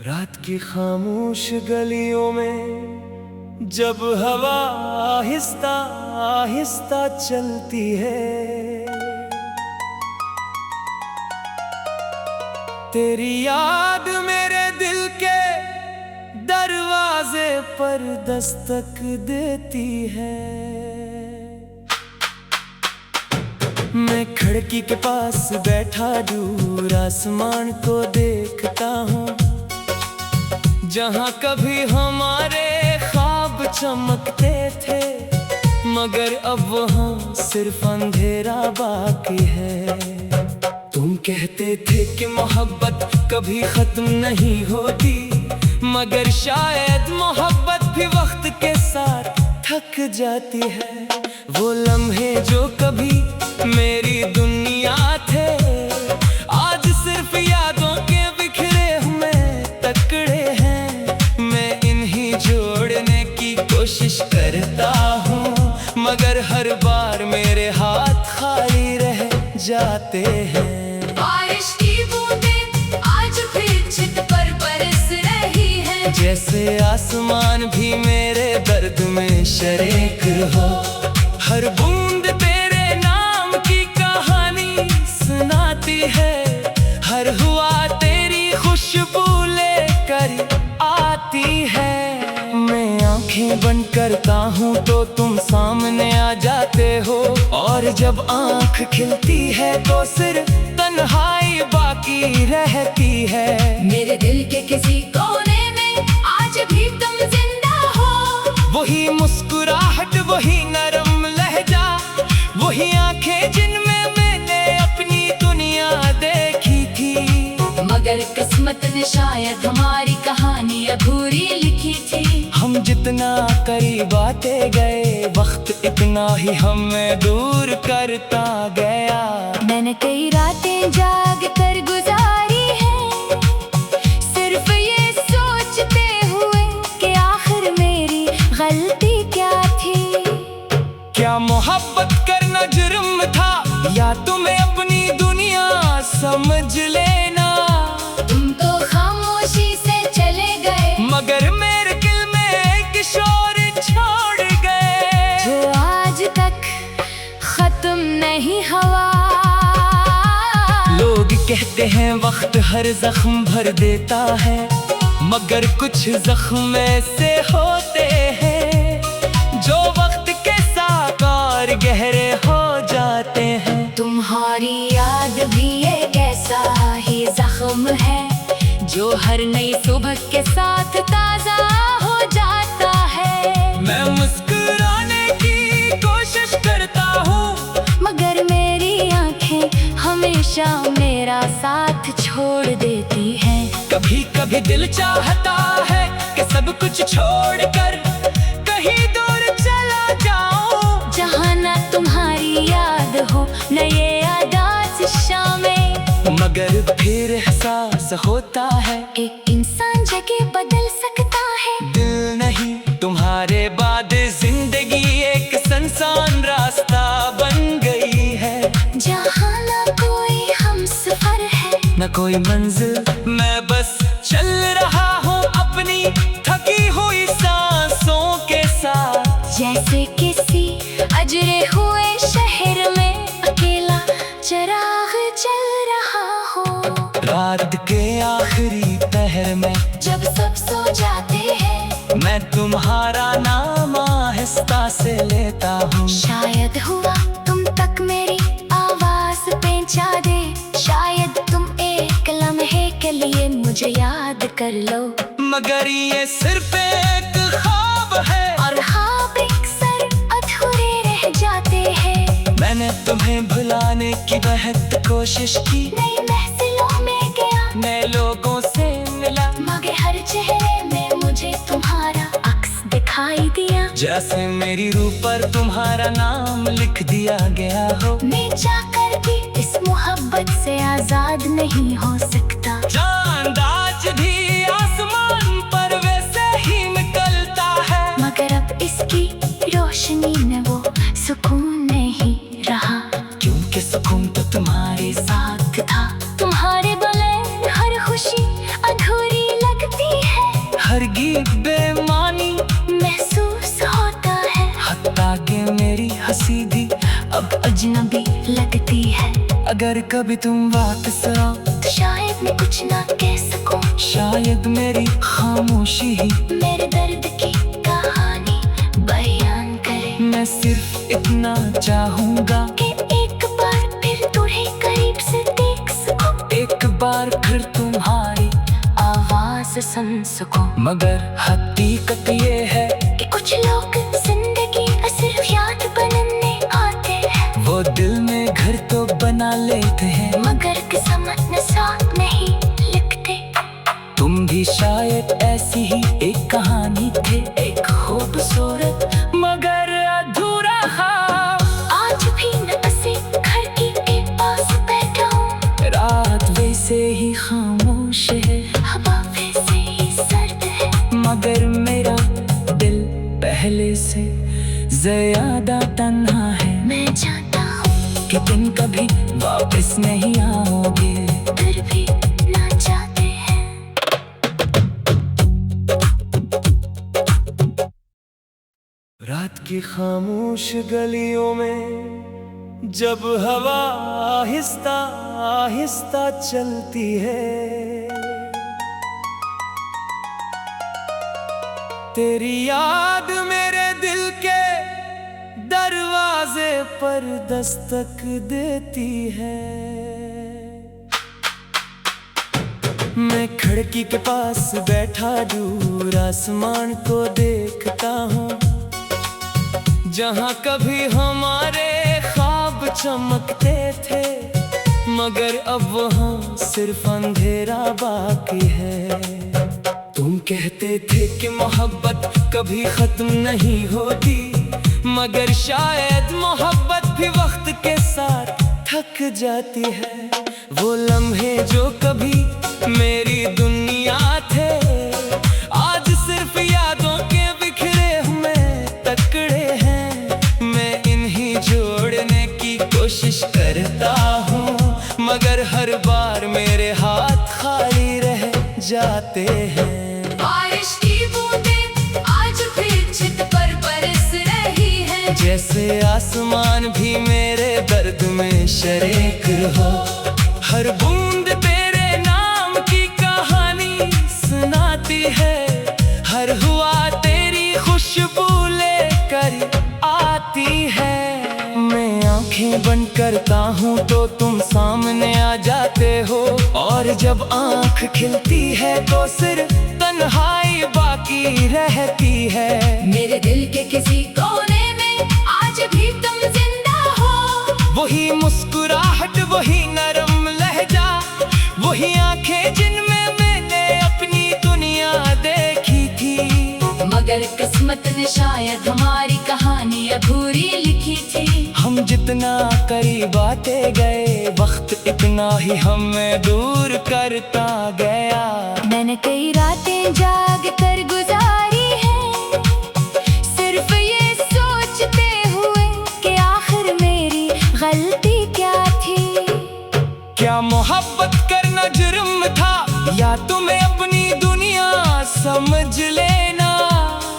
रात की खामोश गलियों में जब हवा आहिस्ता आहिस्ता चलती है, तेरी याद मेरे दिल के दरवाजे पर दस्तक देती है। मैं खिड़की के पास बैठा दूर आसमान को देखता हूँ, जहाँ कभी हमारे ख्वाब चमकते थे, मगर अब वहाँ सिर्फ अंधेरा बाकी है। तुम कहते थे कि मोहब्बत कभी खत्म नहीं होती, मगर शायद मोहब्बत भी वक्त के साथ थक जाती है। वो लम्हे जो कभी मेरी दुनिया थे, आज सिर्फ यादों के बिखरे हुए टुकड़े हैं। मैं इन्हीं जोड़ने की कोशिश करता हूँ, मगर हर बार मेरे हाथ खाली रह जाते हैं। बारिश की बूंदें आज फिर छत पर बरस रही हैं, जैसे आसमान भी मेरे दर्द में शरीक हो। हर बूंद तेरे नाम की कहानी सुनाती है, हर हुआ तेरी खुशबू लेकर आती है। मैं आंखें बंद करता हूँ तो तुम सामने आ जाते हो, और जब आंख खिलती है तो सिर्फ तन्हाई बाकी रहती है। मेरे दिल के किसी कोने में आज भी तुम जिंदा हो। वही मुस्कुराहट, वही नरम लहजा, वही आंखें जिनमें मैंने अपनी दुनिया देखी थी। मगर किस्मत ने शायद हमारी कहानी अधूरी लिखी थी। हम जितना करीब आते गए, वक्त इतना ही हमें दूर करता गया। मैंने कई रातें जाग कर गुजारी है, सिर्फ ये सोचते हुए कि आखिर मेरी गलती क्या थी। क्या मोहब्बत करना जुर्म था, या तुम्हें अपनी दुनिया समझ लेना। तुम तो खामोशी से चले गए, मगर मेरे दिल में एक शोर छोड़ गए, जो आज तक खत्म नहीं हुआ। लोग कहते हैं वक्त हर जख्म भर देता है, मगर कुछ जख्म ऐसे होते हैं जो वक्त के साथ और गहरे हो जाते हैं। तुम्हारी याद भी एक ऐसा ही जख्म है, जो हर नई सुबह के साथ ताजा हो जाता है। मैं मुस्कुराने की कोशिश करता हूँ, मगर मेरी आंखें हमेशा मेरा साथ छोड़ देती हैं। कभी कभी दिल चाहता है कि सब कुछ छोड़कर कहीं दूर चला जाऊं, जहाँ ना तुम्हारी याद हो न ये आदत शामें। मगर फिर एहसास होता है एक इंसान जगह बदल सकता है, दिल नहीं। तुम्हारे बाद जिंदगी एक सुनसान रास्ता बन गई है, जहाँ ना कोई हमसफर है न कोई मंजिल। मैं बस चल रहा हूँ अपनी थकी हुई सांसों के साथ, जैसे किसी अजरे हुए शहर में अकेला चिराग जल रहा हो। रात के आखिरी पहर में जब सब सो जाते हैं, मैं तुम्हारा नाम आहिस्ता से लेता हूँ। शायद हुआ तुम तक मेरी आवाज पहुंचा दे, शायद तुम एक लम्हे के लिए मुझे याद कर लो। मगर ये सिर्फ एक ख्वाब है, और ख्वाब अक्सर अधूरे रह जाते हैं। मैंने तुम्हें भुलाने की बहुत कोशिश की, नई महफिलों में गया, नए लोगों से मिला, मगर हर चेहरे में मुझे तुम्हारा अक्स दिखाई दिया। जैसे मेरी रूह पर तुम्हारा नाम लिख दिया गया हो। मैं जाकर भी इस मोहब्बत से आजाद नहीं हो सकता। चांद आज भी आसमान पर वैसे ही निकलता है, मगर अब इसकी रोशनी में वो सुकून नहीं रहा, क्योंकि सुकून तो तुम्हारे साथ था। तुम्हारे बगैर हर खुशी अधूरी लगती हरगी बेमानी महसूस होता है, हत्ता के मेरी हंसी भी अब अजनबी लगती है। अगर कभी तुम वापस आओ तो शायद मैं कुछ ना कह सकूं, शायद मेरी खामोशी ही मेरे दर्द की कहानी बयान करे। मैं सिर्फ इतना चाहूंगा कि एक बार फिर तुम्हें करीब से देख सकूं, एक बार फिर तुम्हारी आवाज सुन सकूं। मगर हकीकत ये है कि कुछ लोग जिंदगी सिर्फ याद बनने आते हैं, वो दिल में घर तो बना लेते हैं, मगर किस्मत ने साथ नहीं लिखते। तुम भी शायद ऐसी ही एक कहानी थे, एक खूबसूरत मगर अधूरा ख्वाब। आज भी मैं बसे खिड़की के पास बैठा हूँ, रात वैसे ही खामोश है, हवा वैसे ही सर्द है, मगर मेरा दिल पहले से ज्यादा तन्हा है। मैं जानता हूँ कि तुम कभी वापस नहीं आओगे, फिर भी ना चाहते हैं। रात की खामोश गलियों में जब हवा आहिस्ता आहिस्ता चलती है, तेरी याद मेरे दिल के दरवाजे पर दस्तक देती है। मैं खिड़की के पास बैठा दूर आसमान को देखता हूँ, जहाँ कभी हमारे ख्वाब चमकते थे, मगर अब वहाँ सिर्फ अंधेरा बाकी है। तुम कहते थे कि मोहब्बत कभी खत्म नहीं होती, मगर शायद मोहब्बत भी वक्त के साथ थक जाती है। वो लम्हे जो कभी मेरी दुनिया थे, आज सिर्फ यादों के बिखरे हुए टुकड़े हैं। मैं इन्हीं जोड़ने की कोशिश करता हूँ, मगर हर बार मेरे हाथ खाली रह जाते हैं। बारिश की बूंदें आज फिर छत पर बरस रही है, जैसे आसमान भी मेरे दर्द में शरीक हो। हर बूंद तेरे नाम की कहानी सुनाती है, हर हुआ तेरी खुशबू लेकर आती है। मैं आंखें बंद करता हूँ तो तुम सामने आ जाते हो, और जब आंख खिलती है तो सिर्फ तन्हाई बाकी रहती है। मेरे दिल के किसी कोने में आज भी तुम जिंदा हो, वही मुस्कुराहट, वही नरम लहजा, वही आंखें जिनमें मैंने अपनी दुनिया देखी थी। मगर किस्मत ने शायद हमारी कहानी अधूरी लिखी थी। हम जितना करीब आते गए, वक्त इतना ही हमें दूर करता गया। मैंने कई रातें जाग कर गुजारी है, सिर्फ ये सोचते हुए कि आखिर मेरी गलती क्या थी। क्या मोहब्बत करना जुर्म था, या तुम्हें अपनी दुनिया समझ लेना?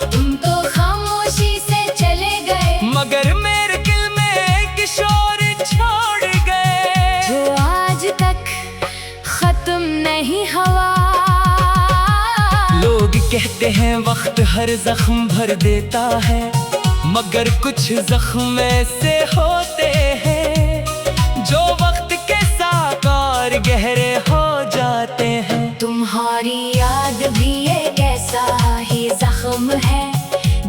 तुम तो खामोशी से चले गए, मगर मेरे दिल में एक शोर छोड़ गए, जो आज तक खत्म नहीं हुआ। लोग कहते हैं वक्त हर जख्म भर देता है, मगर कुछ जख्म ऐसे होते हैं जो वक्त के साथ और गहरे हो जाते हैं। तुम्हारी याद भी एक ऐसा ही जख्म है,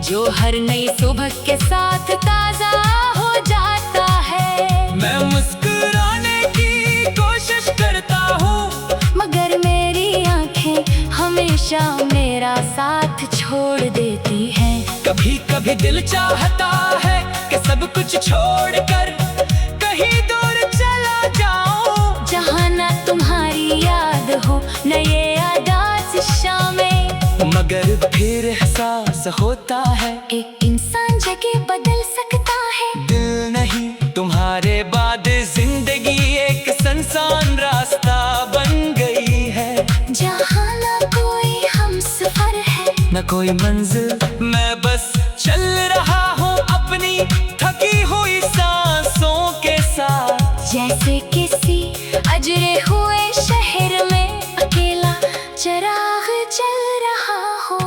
जो हर नई सुबह के साथ ताजा हो जाता है। मैं मुस्कुराने की कोशिश करता हूँ, मगर मेरी आंखें हमेशा मेरा साथ छोड़ देती हैं। कभी कभी दिल चाहता है कि सब कुछ छोड़कर कहीं दूर चला जाऊं, जहाँ ना तुम्हारी याद हो न ये यादात शामें। मगर फिर एहसास होता है एक इंसान जगह बदल सकता है, दिल नहीं। तुम्हारे बाद जिंदगी एक सुनसान रास्ता बन गई है, जहाँ ना कोई हमसफर है। कोई मंजिल, मैं बस चल रहा हूँ अपनी थकी हुई सांसों के साथ। जैसे किसी अजरे हुए शहर में अकेला चिराग जल रहा हो।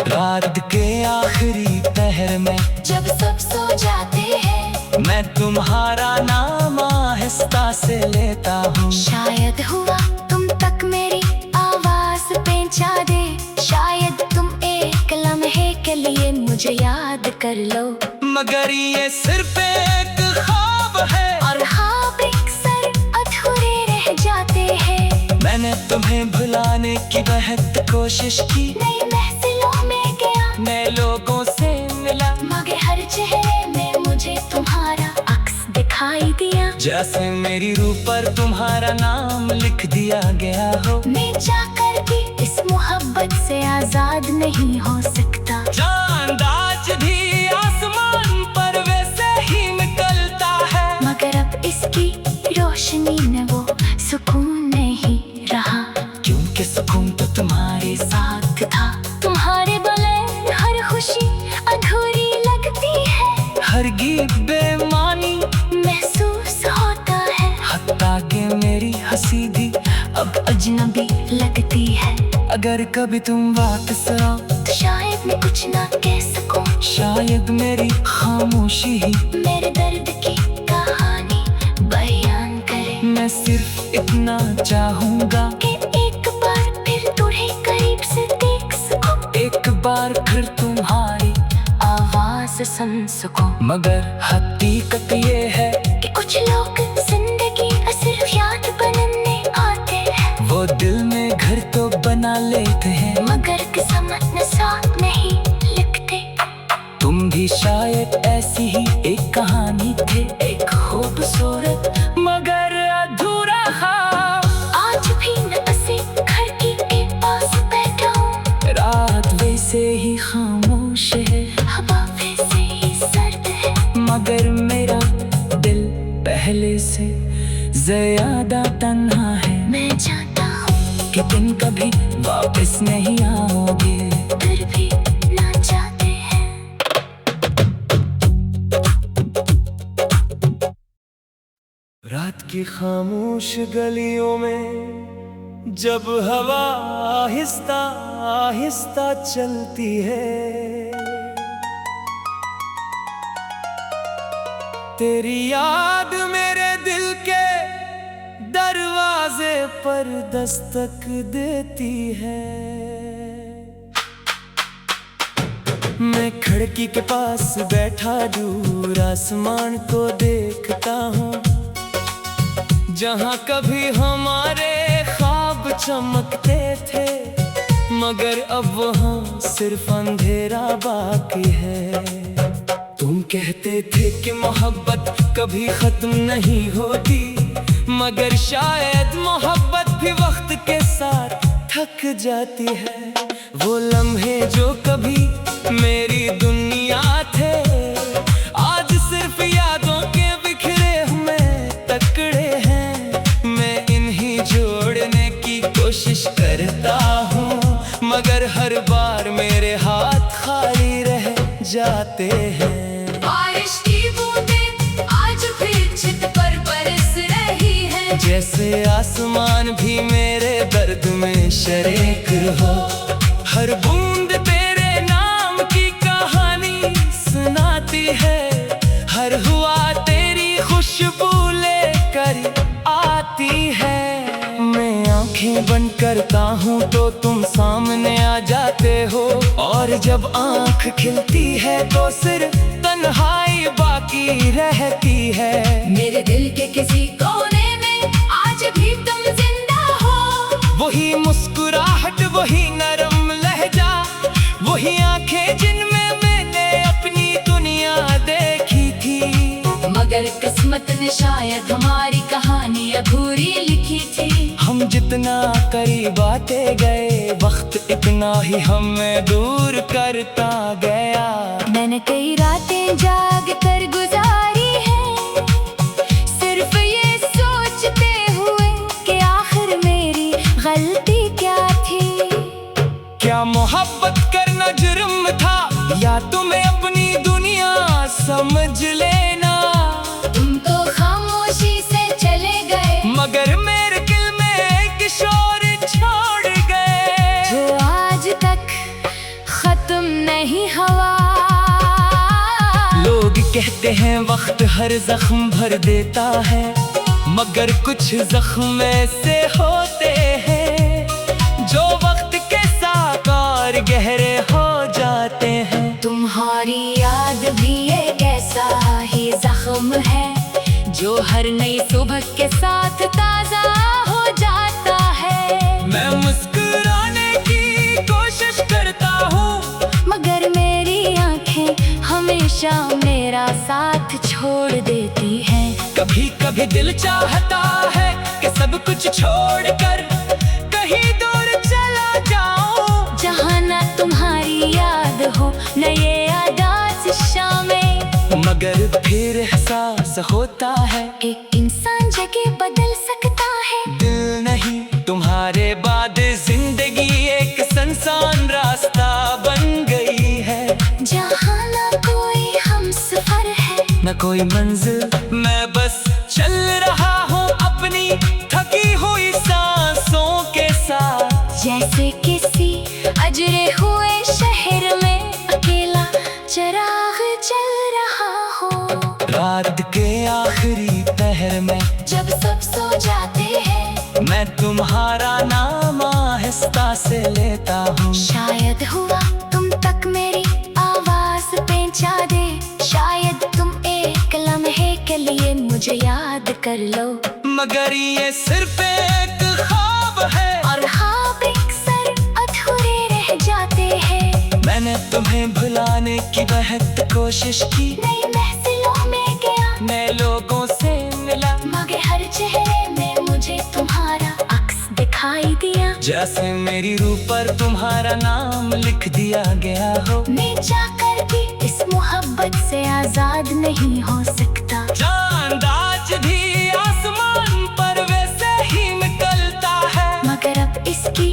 रात के आखिरी पहर में जब सब सो जाते हैं, मैं तुम्हारा नाम आहिस्ता से लेता हूँ। शायद हुआ तुम तक मेरी आवाज पहुंचा दे, शायद तुम एक लम्हे के लिए मुझे याद कर लो। मगर ये सिर्फ एक ख्वाब है और ख्वाब अक्सर अधूरे रह जाते हैं। मैंने तुम्हें भुलाने की बहुत कोशिश की, नई महफिलों में गया, नए लोगों से मिला, मगर हर चेहरे में मुझे तुम्हारा अक्स दिखाई दिया। जैसे मेरी रूह पर तुम्हारा नाम लिख दिया गया हो। मैं जाकर भी इस मोहब्बत से आजाद नहीं हो सकता। चांद आज भी आसमान पर वैसे ही निकलता है, मगर अब इसकी रोशनी में वो सुकून नहीं रहा, क्योंकि सुकून तो तुम्हारे साथ था। तुम्हारे बगैर हर खुशी अधूरी लगती है, हर गीत बेमानी महसूस होता है। हत्ता के मेरी हंसी भी अब अजनबी लगती है। अगर कभी तुम वापस आओ तो शायद मैं कुछ ना कह सकूं, शायद मेरी खामोशी ही मेरे दर्द की कहानी बयान करे। मैं सिर्फ इतना चाहूंगा कि एक बार फिर तुम्हें करीब से देख सकूं, एक बार फिर तुम्हारी आवाज सुन सकूं। मगर हकीकत ये है कि कुछ लोग जिंदगी सिर्फ याद बनने आते हैं, वो दिल में घर तो बना लेते हैं, मगर किस्मत ने साथ नहीं लिखते। तुम भी शायद ऐसी ही एक कहानी थे, एक खूबसूरत मगर अधूरा ख्वाब। आज भी मैं बसे खिड़की के पास बैठा हूँ, रात वैसे ही खामोश है, हवा वैसे ही सर्द है, मगर मेरा दिल पहले से ज्यादा तन्हा है। मैं जानता हूँ कि तुम कभी वापस नहीं आओगे, फिर भी ना चाहते हैं। रात की खामोश गलियों में जब हवा आहिस्ता आहिस्ता चलती है, तेरी याद मेरे दिल के दरवाजे पर दस्तक देती है। मैं खिड़की के पास बैठा दूर आसमान को देखता हूँ, जहाँ कभी हमारे ख्वाब चमकते थे, मगर अब वहाँ सिर्फ अंधेरा बाकी है। तुम कहते थे कि मोहब्बत कभी खत्म नहीं होती, मगर शायद मोहब्बत भी वक्त के साथ थक जाती है। वो लम्हे जो कभी मेरी दुनिया थे, आज सिर्फ यादों के बिखरे हुए टुकड़े हैं। मैं इन्हीं जोड़ने की कोशिश करता हूँ, मगर हर बार मेरे हाथ खाली रह जाते हैं। बारिश की बूंदें आज फिर छत पर बरस रही है, जैसे आसमान भी मेरे दर्द में शरीक हो। हर बूंद तेरे नाम की कहानी सुनाती है, हर हुआ तेरी खुशबू लेकर आती है। मैं आंखें बंद करता हूँ तो तुम सामने आ जाते हो, और जब आंख खिलती है तो सिर्फ तन्हाई बाकी रहती है। मेरे दिल के किसी कोने में आज भी तुम जिंदा हो, वही मुस्कुराहट, वही नरम लहजा, वही आंखें जिनमें मैंने अपनी दुनिया देखी थी। मगर किस्मत ने शायद हमारी कहानी अधूरी लिखी थी। हम जितना करीब आते गए, वक्त इतना ही हमें दूर करता गया। मैंने कई रातें जाग कर गुजारी है, सिर्फ ये सोचते हुए कि आखिर मेरी गलती क्या थी। क्या मोहब्बत करना जुर्म था, या तुम्हें अपनी दुनिया समझ लेना। तुम तो खामोशी से चले गए, मगर मेरे दिल में एक शोर छोड़ गए, जो आज तक खत्म नहीं हुआ। लोग कहते हैं वक्त हर जख्म भर देता है, मगर कुछ जख्म ऐसे होते हैं जो वक्त के साथ और गहरे हो जाते हैं। तुम्हारी याद भी एक ऐसा ही जख्म है, जो हर नई सुबह के साथ ताजा हो जाता है। मैं मुस्कुराने की कोशिश करता हूँ, मगर मेरी आंखें हमेशा मेरा साथ छोड़ देती हैं। कभी कभी दिल चाहता है कि सब कुछ छोड़कर कहीं दूर चला जाऊं, जहाँ ना तुम्हारी याद हो न ये यादात शामें। मगर फिर एहसास होता है एक इंसान जगह बदल सकता है, दिल नहीं। तुम्हारे बाद जिंदगी एक सुनसान रास्ता बन गई है, जहाँ ना कोई हमसफर है न कोई मंजिल। मैं बस चल रहा हूँ अपनी थकी हुई सांसों के साथ, जैसे किसी अजरे हुए शहर में अकेला चराग जल रहा हो। रात के आखिरी पहर में जब सब सो जाते हैं, मैं तुम्हारा नाम आहिस्ता से लेता हूँ। शायद हुआ तुम तक मेरी आवाज पहुंचा दे, शायद तुम एक लम्हे के लिए मुझे याद कर लो। मगर ये सिर्फ एक ख्वाब है, और ख्वाब अक्सर अधूरे रह जाते हैं। मैंने तुम्हें भुलाने की बहुत कोशिश की, नई महफिलों में गया, नए लोगों से मिला, मगर हर चेहरे में मुझे तुम्हारा अक्स दिखाई दिया। जैसे मेरी रूह पर तुम्हारा नाम लिख दिया गया हो। मैं जाकर भी इस मोहब्बत से आजाद नहीं हो सकता। चांद आज भी आसमान पर वैसे ही निकलता है, मगर अब इसकी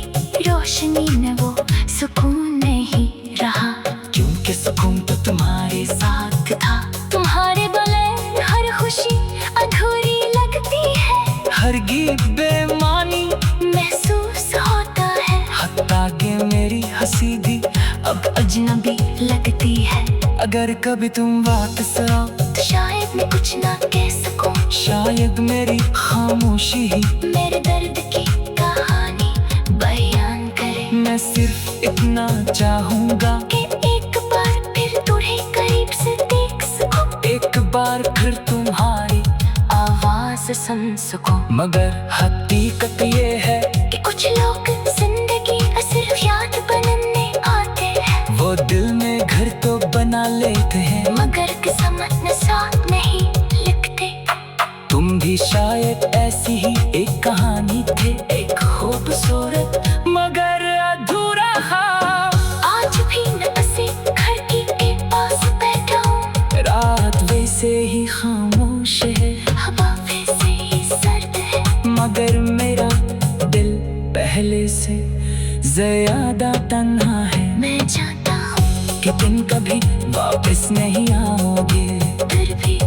रोशनी में वो सुकून नहीं रहा, क्योंकि सुकून तो तुम्हारे साथ था। तुम्हारे बगैर हर खुशी अधूरी लगती है, हरगिज़ बेमानी महसूस होता है। हत्ता कि मेरी हंसी भी अब अजनबी लगती है, अगर कभी तुम वापस आओ तो शायद मैं कुछ ना कह सकूं, शायद मेरी खामोशी ही मेरे दर्द की कहानी बयान करे। मैं सिर्फ इतना चाहूंगा कि एक बार फिर तुम्हें करीब से देख सकूं, एक बार फिर तुम्हारी आवाज सुन सकूं। मगर हकीकत ये है कि कुछ लोग जिंदगी सिर्फ याद बनने आते हैं, वो दिल में घर तो बना लेते हैं, मगर किस्मत ने साथ नहीं लिखते। तुम भी शायद ऐसी ही एक कहानी थे, एक खूबसूरत मगर अधूरा ख्वाब। आज भी न बसे खिड़की के पास बैठा हूँ, रात वैसे ही खामोश है, हवा वैसे ही सर्द है, मगर मेरा दिल पहले से ज्यादा तन्हा है। मैं जानता हूँ कि तुम कभी वापस नहीं आओगे, फिर भी